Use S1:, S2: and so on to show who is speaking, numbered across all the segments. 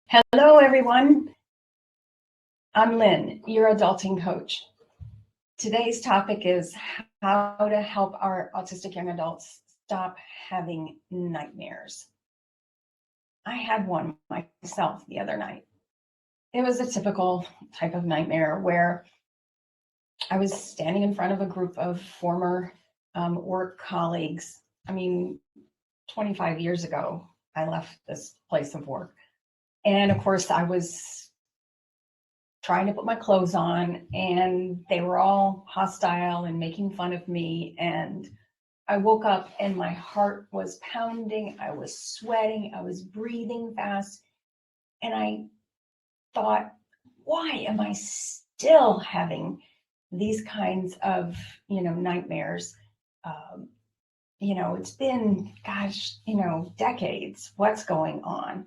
S1: Hello, everyone. I'm Lynn, your adulting coach. Today's topic is how to help our autistic young adults stop having nightmares. I had one myself the other night. It was a typical type of nightmare where I was standing in front of a group of former work colleagues. 25 years ago, I left this place of work. And of course, I was trying to put my clothes on, and they were all hostile and making fun of me. And I woke up and my heart was pounding. I was sweating. I was breathing fast. And I thought, why am I still having these kinds of, nightmares? It's been, decades. What's going on?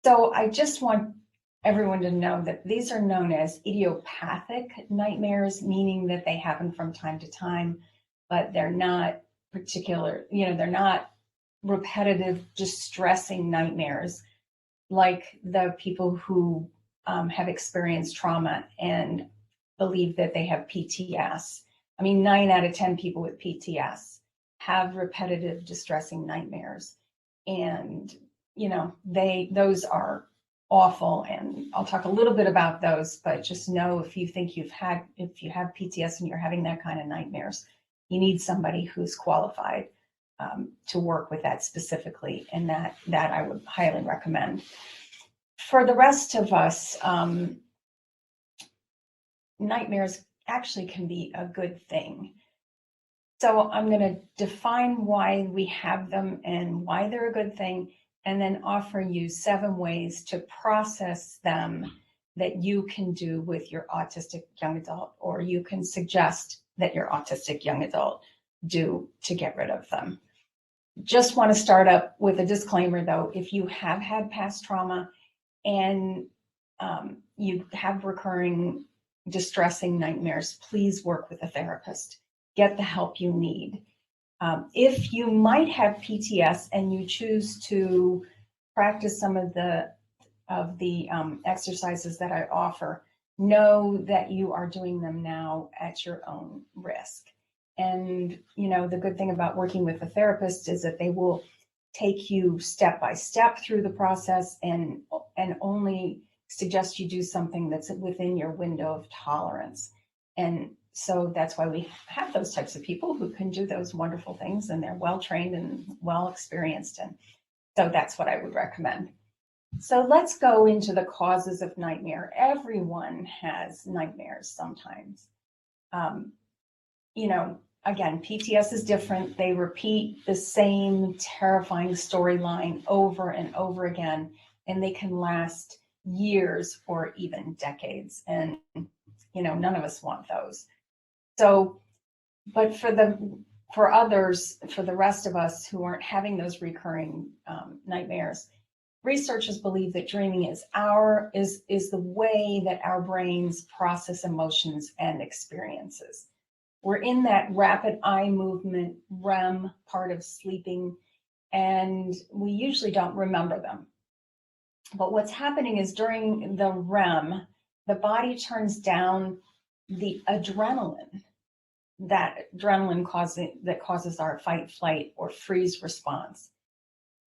S1: So I just want everyone to know that these are known as idiopathic nightmares, meaning that they happen from time to time, but they're not they're not repetitive, distressing nightmares like the people who have experienced trauma and believe that they have PTS. 9 out of 10 people with PTS have repetitive, distressing nightmares. And, those are awful, and I'll talk a little bit about those, but just know if you have PTS and you're having that kind of nightmares, you need somebody who's qualified to work with that specifically, and that I would highly recommend. For the rest of us, nightmares actually can be a good thing. So I'm going to define why we have them and why they're a good thing, and then offer you 7 ways to process them that you can do with your autistic young adult, or you can suggest that your autistic young adult do to get rid of them. Just want to start up with a disclaimer, though. If you have had past trauma and you have recurring distressing nightmares, please work with a therapist. Get the help you need. If you might have PTS and you choose to practice some of the exercises that I offer, know that you are doing them now at your own risk. And, the good thing about working with a therapist is that they will take you step by step through the process and only suggest you do something that's within your window of tolerance. And so that's why we have those types of people who can do those wonderful things, and they're well trained and well experienced. And so that's what I would recommend. So let's go into the causes of nightmare. Everyone has nightmares sometimes. Again, PTS is different. They repeat the same terrifying storyline over and over again, and they can last years or even decades. And, none of us want those. So, but for the rest of us who aren't having those recurring nightmares, researchers believe that dreaming is the way that our brains process emotions and experiences. We're in that rapid eye movement REM part of sleeping, and we usually don't remember them. But what's happening is during the REM, the body turns down the adrenaline. That adrenaline causes our fight, flight, or freeze response.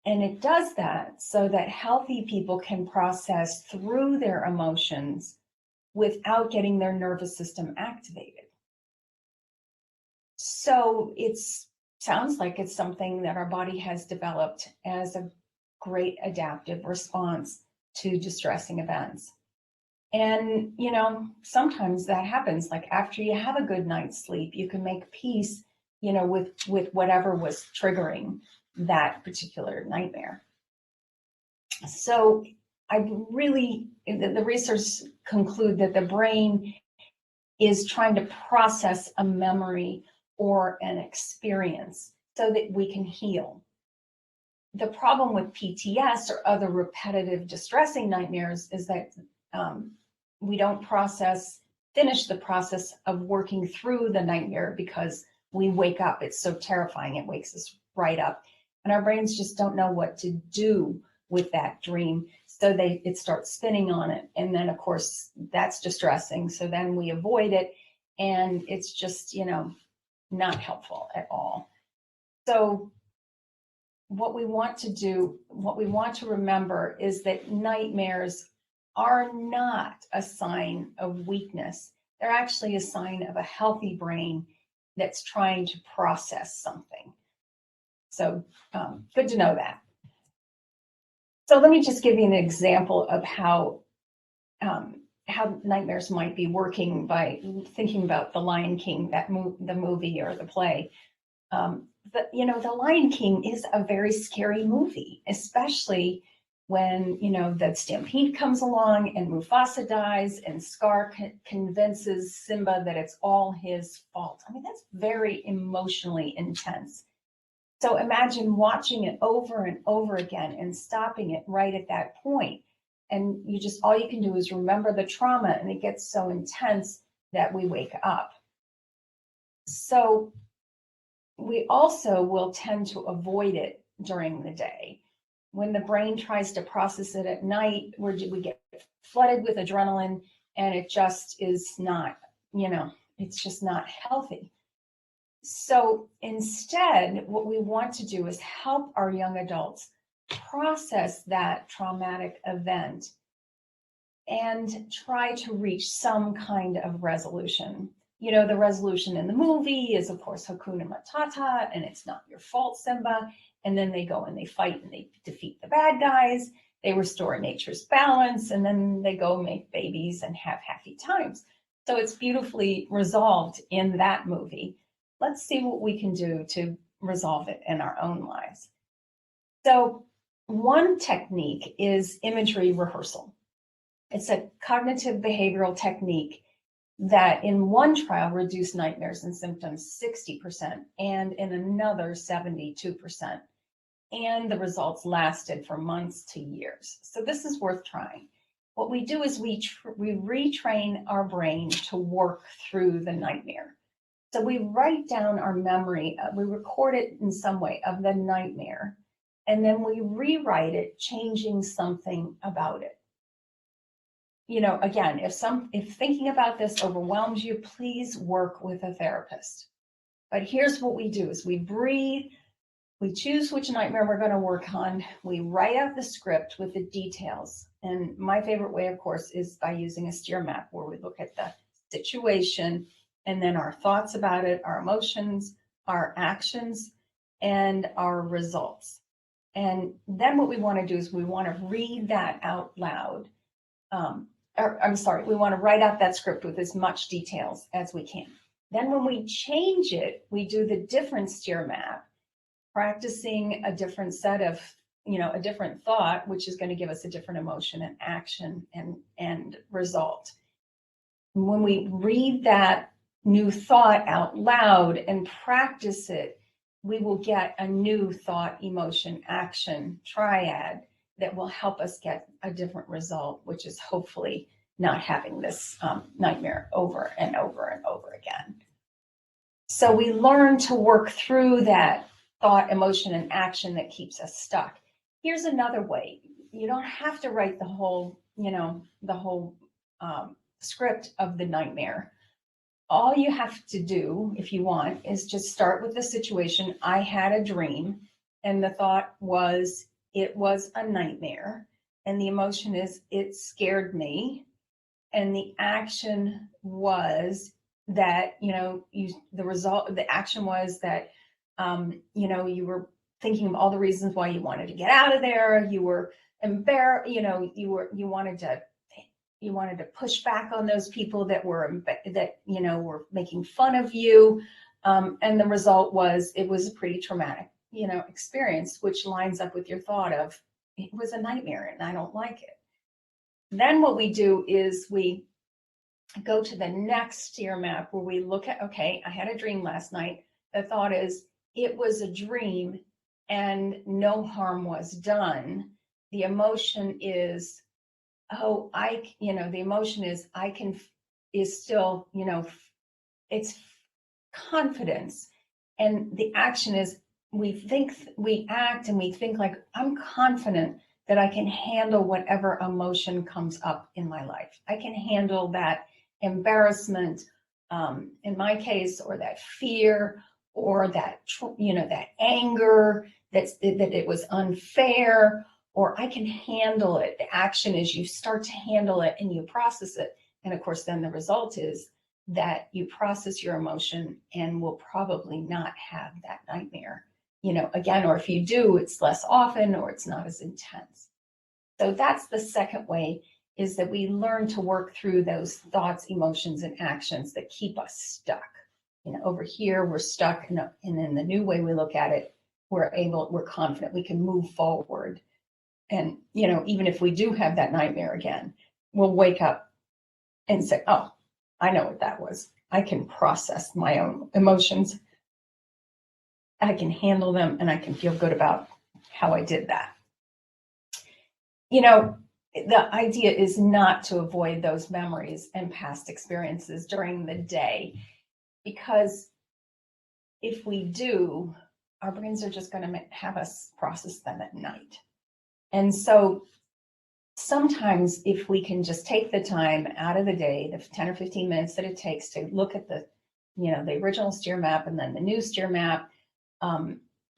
S1: And it does that so that healthy people can process through their emotions without getting their nervous system activated. So it sounds like it's something that our body has developed as a great adaptive response to distressing events. And, sometimes that happens. Like after you have a good night's sleep, you can make peace, with whatever was triggering that particular nightmare. So the research conclude that the brain is trying to process a memory or an experience so that we can heal. The problem with PTS or other repetitive distressing nightmares is that we don't finish the process of working through the nightmare because we wake up. It's so terrifying. It wakes us right up. And our brains just don't know what to do with that dream. So it starts spinning on it. And then, of course, that's distressing. So then we avoid it. And it's just, not helpful at all. So what we want to remember is that nightmares are not a sign of weakness. They're actually a sign of a healthy brain that's trying to process something. So good to know that. So let me just give you an example of how nightmares might be working by thinking about The Lion King, the movie or the play. The Lion King is a very scary movie, especially when, the stampede comes along and Mufasa dies and Scar convinces Simba that it's all his fault. I mean, that's very emotionally intense. So imagine watching it over and over again and stopping it right at that point. And all you can do is remember the trauma, and it gets so intense that we wake up. So we also will tend to avoid it during the day. When the brain tries to process it at night, we get flooded with adrenaline, and it just is not, it's just not healthy. So instead, what we want to do is help our young adults process that traumatic event and try to reach some kind of resolution. The resolution in the movie is, of course, Hakuna Matata, and it's not your fault, Simba. And then they go and they fight and they defeat the bad guys. They restore nature's balance, and then they go make babies and have happy times. So it's beautifully resolved in that movie. Let's see what we can do to resolve it in our own lives. So one technique is imagery rehearsal. It's a cognitive behavioral technique that in one trial reduced nightmares and symptoms 60% and in another 72%. And the results lasted for months to years. So this is worth trying. What we do is we retrain our brain to work through the nightmare. So we write down our memory, we record it in some way of the nightmare, and then we rewrite it, changing something about it. Again, if thinking about this overwhelms you, please work with a therapist. But here's what we do is we breathe, we choose which nightmare we're going to work on, we write out the script with the details. And my favorite way, of course, is by using a steer map where we look at the situation and then our thoughts about it, our emotions, our actions, and our results. And then what we want to do is we want to read that out loud. We want to write out that script with as much details as we can. Then when we change it, we do the different steer map, practicing a different set of, a different thought, which is going to give us a different emotion and action and result. When we read that new thought out loud and practice it, we will get a new thought, emotion, action triad that will help us get a different result, which is hopefully not having this nightmare over and over and over again. So we learn to work through that thought, emotion, and action that keeps us stuck. Here's another way. You don't have to write the whole script of the nightmare. All you have to do, if you want, is just start with the situation. I had a dream, and the thought was, it was a nightmare. And the emotion is, it scared me. And the action was that, the action was that, you were thinking of all the reasons why you wanted to get out of there. You were embarrassed, you wanted to push back on those people that were making fun of you. And the result was, it was a pretty traumatic, experience, which lines up with your thought of, it was a nightmare and I don't like it. Then what we do is we go to the next steer map where we look at, okay, I had a dream last night. The thought is, it was a dream and no harm was done. The emotion is, the emotion is, it's confidence. And the action is, we act and we think like, I'm confident that I can handle whatever emotion comes up in my life. I can handle that embarrassment, in my case, or that fear, or that, that anger, that it was unfair, or I can handle it. The action is you start to handle it and you process it. And of course, then the result is that you process your emotion and will probably not have that nightmare, again, or if you do, it's less often or it's not as intense. So that's the second way, is that we learn to work through those thoughts, emotions, and actions that keep us stuck. Over here, we're stuck, and in the new way we look at it, we're confident we can move forward. And, even if we do have that nightmare again, we'll wake up and say, oh, I know what that was. I can process my own emotions. I can handle them, and I can feel good about how I did that. The idea is not to avoid those memories and past experiences during the day, because if we do, our brains are just going to have us process them at night. And so sometimes if we can just take the time out of the day, the 10 or 15 minutes that it takes to look at the original steer map and then the new steer map,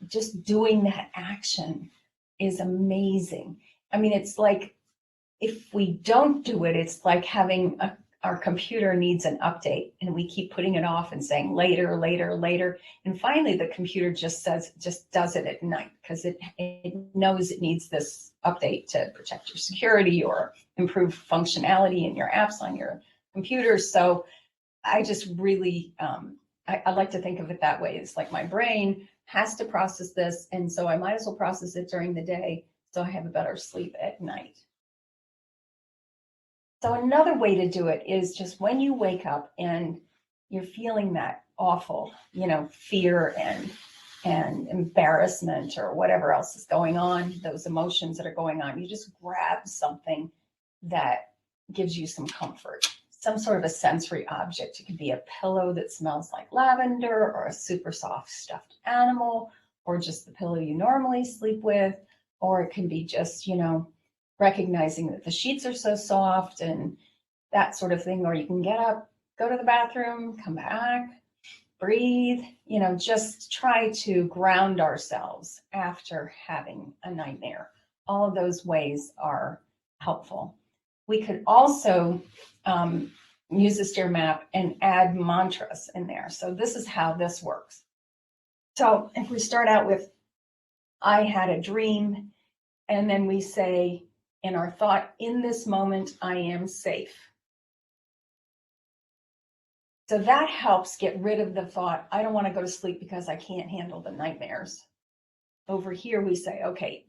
S1: just doing that action is amazing. I mean, it's like, if we don't do it, it's like having our computer needs an update and we keep putting it off and saying later, later, later. And finally, the computer just does it at night because it knows it needs this update to protect your security or improve functionality in your apps on your computer. So I just really, I like to think of it that way. It's like my brain has to process this. And so I might as well process it during the day so I have a better sleep at night. So another way to do it is just when you wake up and you're feeling that awful, fear and embarrassment or whatever else is going on, those emotions that are going on, you just grab something that gives you some comfort, some sort of a sensory object. It could be a pillow that smells like lavender, or a super soft stuffed animal, or just the pillow you normally sleep with, or it can be just, recognizing that the sheets are so soft and that sort of thing. Or you can get up, go to the bathroom, come back, breathe, just try to ground ourselves after having a nightmare. All of those ways are helpful. We could also use the steer map and add mantras in there. So this is how this works. So if we start out with, I had a dream, and then we say, in our thought, in this moment, I am safe. So that helps get rid of the thought, I don't want to go to sleep because I can't handle the nightmares. Over here, we say, okay,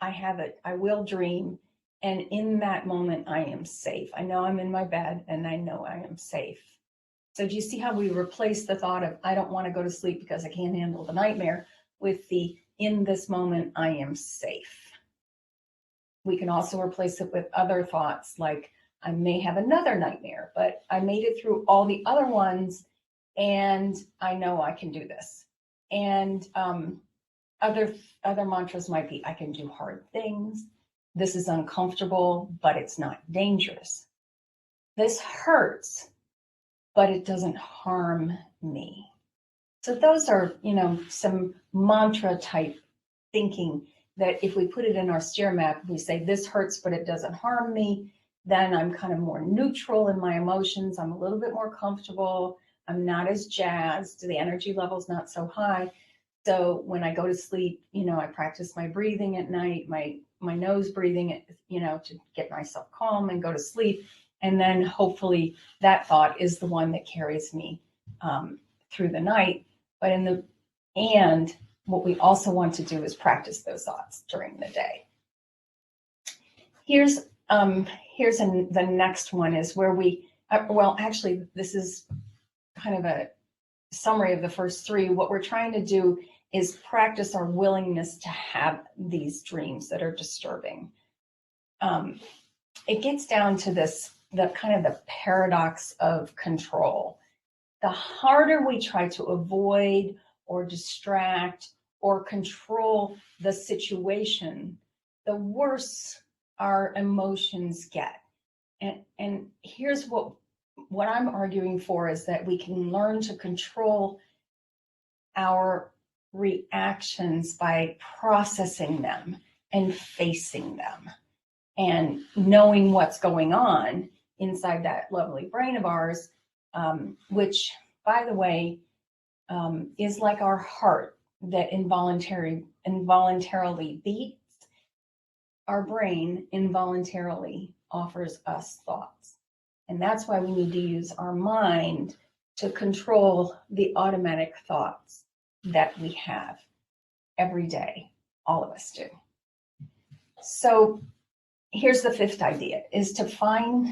S1: I will dream. And in that moment, I am safe. I know I'm in my bed and I know I am safe. So do you see how we replace the thought of, I don't want to go to sleep because I can't handle the nightmare, with the, in this moment, I am safe. We can also replace it with other thoughts like, I may have another nightmare, but I made it through all the other ones and I know I can do this. And other mantras might be, I can do hard things. This is uncomfortable, but it's not dangerous. This hurts, but it doesn't harm me. So those are, some mantra type thinking that if we put it in our steer map, we say this hurts, but it doesn't harm me, then I'm kind of more neutral in my emotions. I'm a little bit more comfortable. I'm not as jazzed. The energy level's not so high. So when I go to sleep, I practice my breathing at night, my nose breathing, to get myself calm and go to sleep. And then hopefully that thought is the one that carries me through the night. But what we also want to do is practice those thoughts during the day. Here's the next one is where we, actually, this is kind of a summary of the first three. What we're trying to do is practice our willingness to have these dreams that are disturbing. It gets down to the kind of the paradox of control. The harder we try to avoid or distract or control the situation, the worse our emotions get. And here's what I'm arguing for is that we can learn to control our reactions by processing them and facing them and knowing what's going on inside that lovely brain of ours, which, by the way, is like our heart that involuntarily beats. Our brain involuntarily offers us thoughts. And that's why we need to use our mind to control the automatic thoughts that we have every day. All of us do. So here's the fifth idea, is to find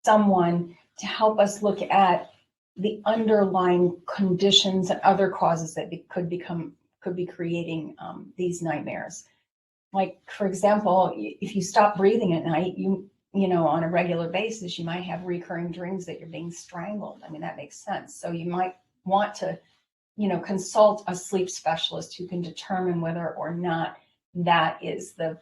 S1: someone to help us look at the underlying conditions and other causes that could be creating these nightmares. Like, for example, if you stop breathing at night, you know, on a regular basis, you might have recurring dreams that you're being strangled. I mean, that makes sense. So you might want to, you know, consult a sleep specialist who can determine whether or not that is the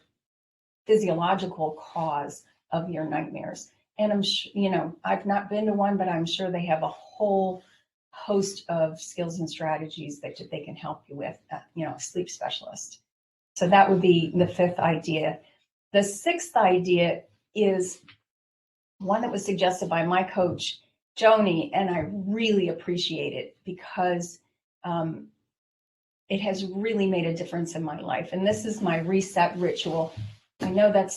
S1: physiological cause of your nightmares. And I'm sure, you know, I've not been to one, but I'm sure they have a whole host of skills and strategies that they can help you with, you know, a sleep specialist. So that would be the fifth idea. The sixth idea is one that was suggested by my coach, Joni, and I really appreciate it because it has really made a difference in my life. And this is my reset ritual. I know that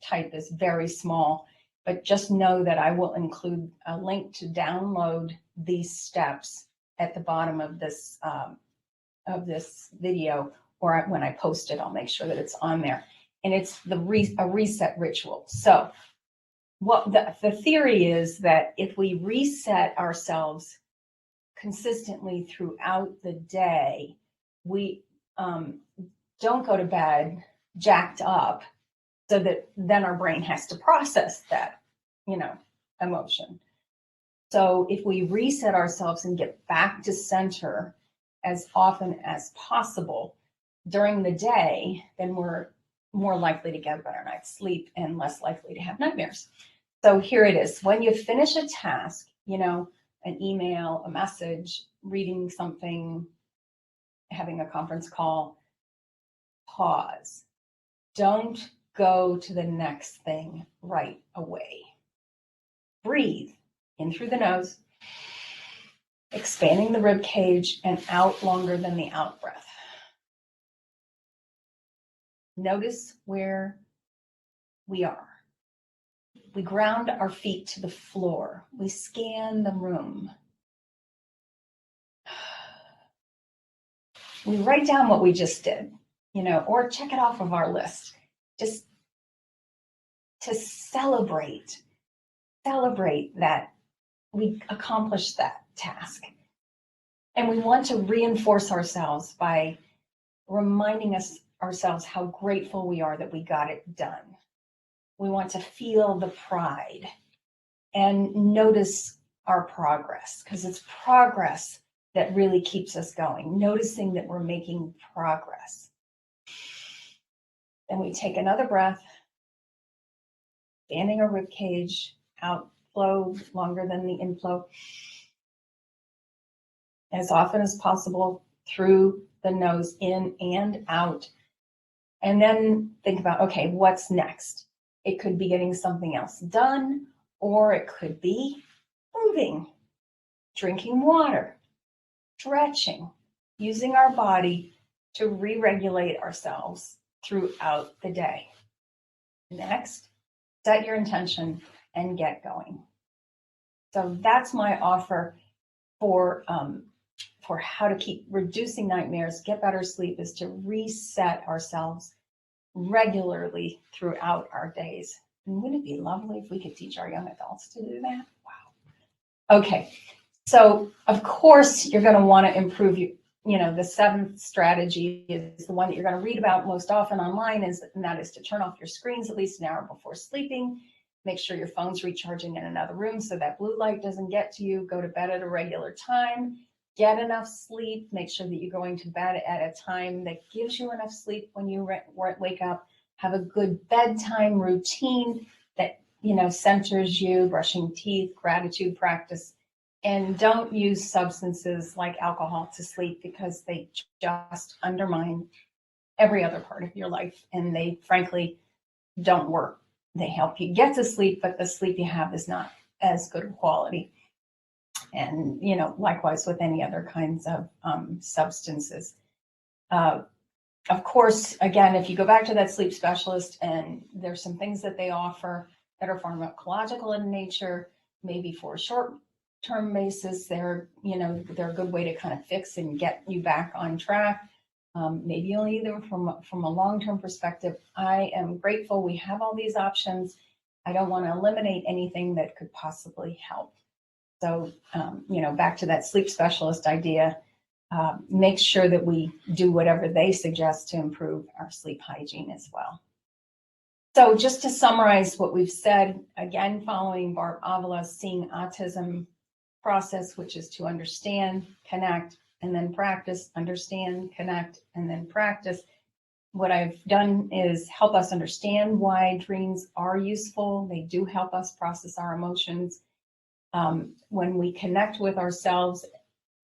S1: type is very small, but just know that I will include a link to download these steps at the bottom of this video, or when I post it, I'll make sure that it's on there. And it's a reset ritual. So what the theory is that if we reset ourselves consistently throughout the day, we don't go to bed jacked up, so that then our brain has to process that, you know, emotion. So if we reset ourselves and get back to center as often as possible during the day, then we're more likely to get a better night's sleep and less likely to have nightmares. So here it is. When you finish a task, you know, an email, a message, reading something, having a conference call, pause. Don't go to the next thing right away. Breathe in through the nose, expanding the rib cage and out longer than the out breath. Notice where we are. We ground our feet to the floor. We scan the room. We write down what we just did, you know, or check it off of our list. Just to celebrate that we accomplished that task. And we want to reinforce ourselves by reminding ourselves how grateful we are that we got it done. We want to feel the pride and notice our progress, because it's progress that really keeps us going, noticing that we're making progress. Then we take another breath, expanding our rib cage, outflow longer than the inflow, as often as possible through the nose, in and out. And then think about, okay, what's next? It could be getting something else done, or it could be moving, drinking water, stretching, using our body to re-regulate ourselves throughout the day. Next, set your intention and get going. So that's my offer for how to keep reducing nightmares, get better sleep, is to reset ourselves regularly throughout our days. And wouldn't it be lovely if we could teach our young adults to do that? Wow. Okay, so of course you're going to want to improve the seventh strategy is the one that you're going to read about most often online, and that is to turn off your screens at least an hour before sleeping. Make sure your phone's recharging in another room so that blue light doesn't get to you. Go to bed at a regular time. get enough sleep. Make sure that you're going to bed at a time that gives you enough sleep when you wake up. Have a good bedtime routine that, centers you, brushing teeth, gratitude practice, and don't use substances like alcohol to sleep, because they just undermine every other part of your life, and they frankly don't work. They help you get to sleep, but the sleep you have is not as good quality. And, likewise with any other kinds of substances. Of course, again, if you go back to that sleep specialist, and there's some things that they offer that are pharmacological in nature, maybe for a short-term basis, they're a good way to kind of fix and get you back on track. Maybe you'll need them from a long-term perspective. I am grateful we have all these options. I don't want to eliminate anything that could possibly help. So, back to that sleep specialist idea, make sure that we do whatever they suggest to improve our sleep hygiene as well. So just to summarize what we've said, again, following Barb Avila's Seeing Autism process, which is to understand, connect, and then practice, understand, connect, and then practice. What I've done is help us understand why dreams are useful. They do help us process our emotions. When we connect with ourselves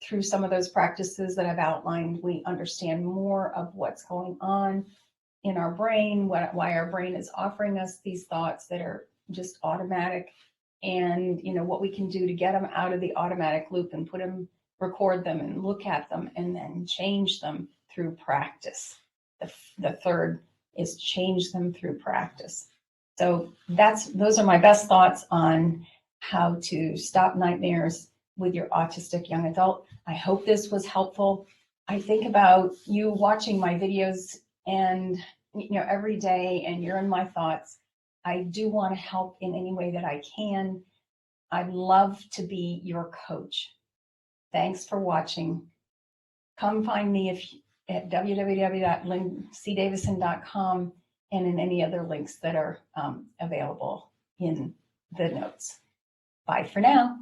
S1: through some of those practices that I've outlined, we understand more of what's going on in our brain, why our brain is offering us these thoughts that are just automatic, and what we can do to get them out of the automatic loop and record them and look at them and then change them through practice. The third is change them through practice. So those are my best thoughts on how to stop nightmares with your autistic young adult. I hope this was helpful. I think about you watching my videos and every day, and you're in my thoughts. I do want to help in any way that I can. I'd love to be your coach. Thanks for watching. Come find me at www.lindsdavidson.com and in any other links that are available in the notes. Bye for now.